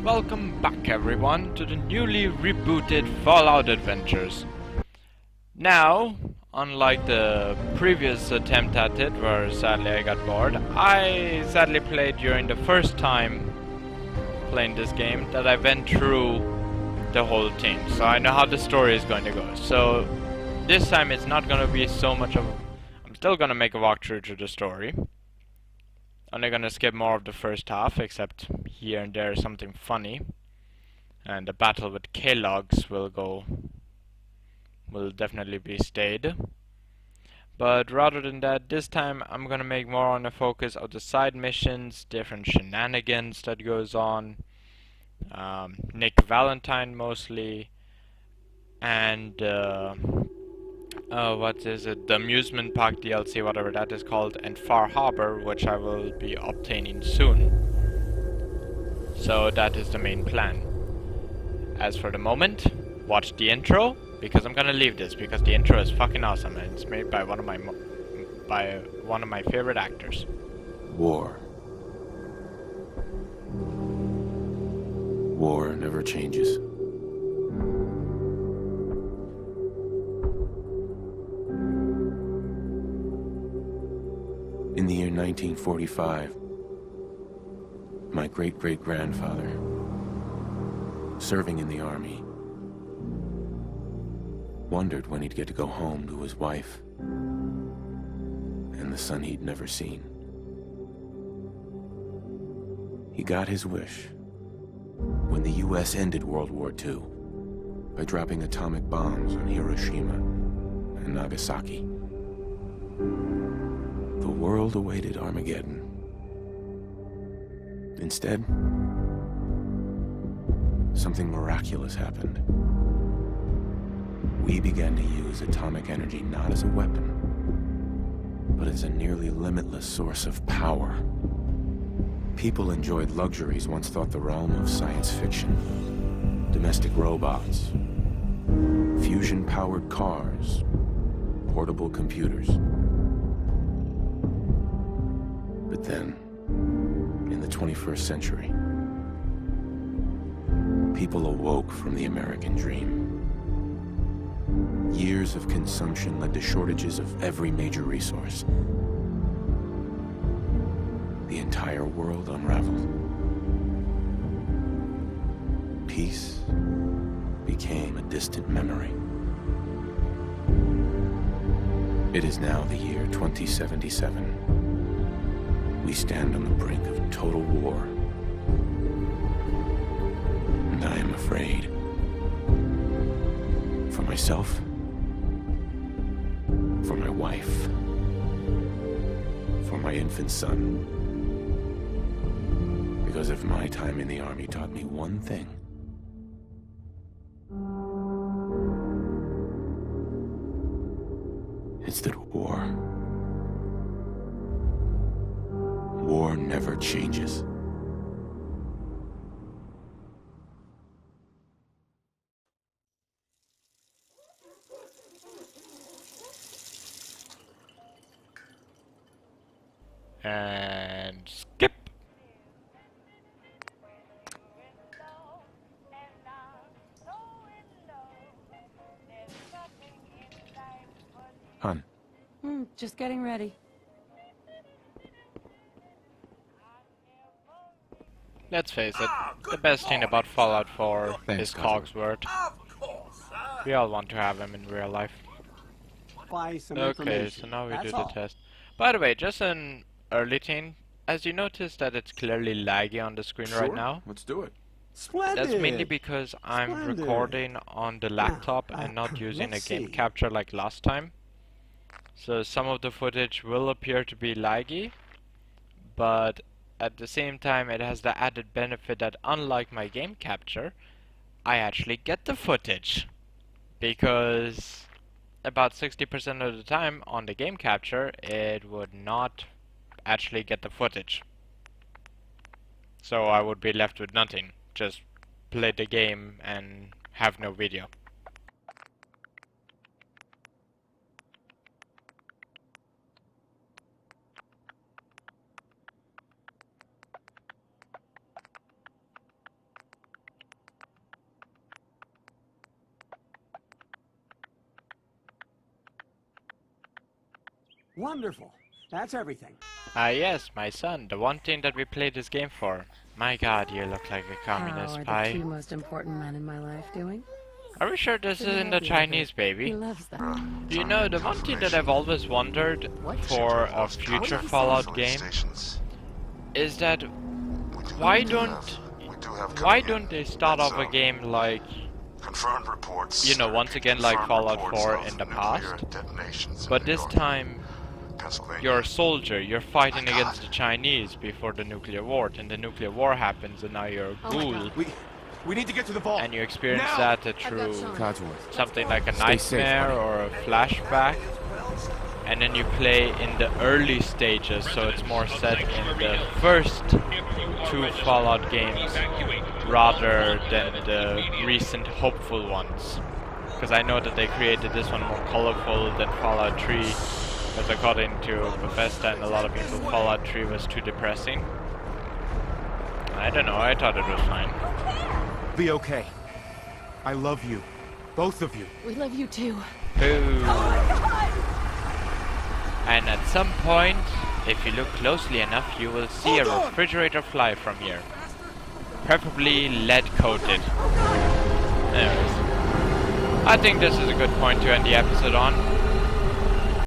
Welcome back everyone to the newly rebooted Fallout adventures. Now, unlike the previous attempt at it where sadly I got bored, I sadly played during the first time playing this game that I went through the whole thing, so I know how the story is going to go. So this time it's not going to be so much of... I'm still going to make a walkthrough to the story. Only gonna skip more of the first half, except here and there something funny. And the battle with K-Logs will definitely be stayed. But rather than that, this time I'm gonna make more on the focus of the side missions, different shenanigans that goes on, Nick Valentine mostly, and what is it? The Amusement Park DLC, whatever that is called, and Far Harbor, which I will be obtaining soon. So that is the main plan. As for the moment, watch the intro, because I'm gonna leave this, because the intro is fucking awesome, and it's made by one of my favorite actors. War. War never changes. In the year 1945, my great-great-grandfather, serving in the army, wondered when he'd get to go home to his wife and the son he'd never seen. He got his wish when the US ended World War II by dropping atomic bombs on Hiroshima and Nagasaki. The world awaited Armageddon. Instead, something miraculous happened. We began to use atomic energy not as a weapon, but as a nearly limitless source of power. People enjoyed luxuries once thought the realm of science fiction. Domestic robots, fusion-powered cars, portable computers. But then, in the 21st century, people awoke from the American dream. Years of consumption led to shortages of every major resource. The entire world unraveled. Peace became a distant memory. It is now the year 2077. We stand on the brink of total war. And I am afraid. For myself. For my wife. For my infant son. Because if my time in the army taught me one thing, it's that war never changes. And skip. Hun, Just getting ready. Let's face it, the best thing about Fallout 4 Thanks, is Cousin. Cogsworth. We all want to have him in real life. Buy some Okay, information. so now we That's do the all. test. By the way, just an early thing. As you notice that it's clearly laggy on the screen right now, Let's do it. Splendid. that's mainly because I'm Splendid. recording on the laptop and not using a let's game see. capture like last time. So some of the footage will appear to be laggy, but at the same time it has the added benefit that unlike my game capture, I actually get the footage. Because about 60% of the time on the game capture it would not actually get the footage. So I would be left with nothing. Just play the game and have no video. Wonderful. That's everything. Ah yes, my son, the one thing that we played this game for. My god, you look like a How communist are the spy. two most important men in my life doing? Are we sure this He isn't the loves you, Chinese He baby? loves that. You know, the one thing that I've always wondered for a future Fallout game is that why don't they start off a game like, confirmed reports, you know, once again like Fallout 4 in the past, but this time you're a soldier, you're fighting against the Chinese before the nuclear war, and the nuclear war happens and now you're a ghoul, We need to get to the vault. and you experience Now! that through Codsworth. something like a Stay safe, nightmare buddy. or a flashback, and then you play in the early stages, so it's more set in the first two Fallout games rather than the recent hopeful ones. Because I know that they created this one more colorful than Fallout 3, because according to Bethesda and a lot of people, Fallout 3 was too depressing. I don't know, I thought it was fine. Be okay. I love you. Both of you. We love you too. Boo! And at some point, if you look closely enough, you will see a refrigerator fly from here. Preferably lead coated. Anyways, I think this is a good point to end the episode on.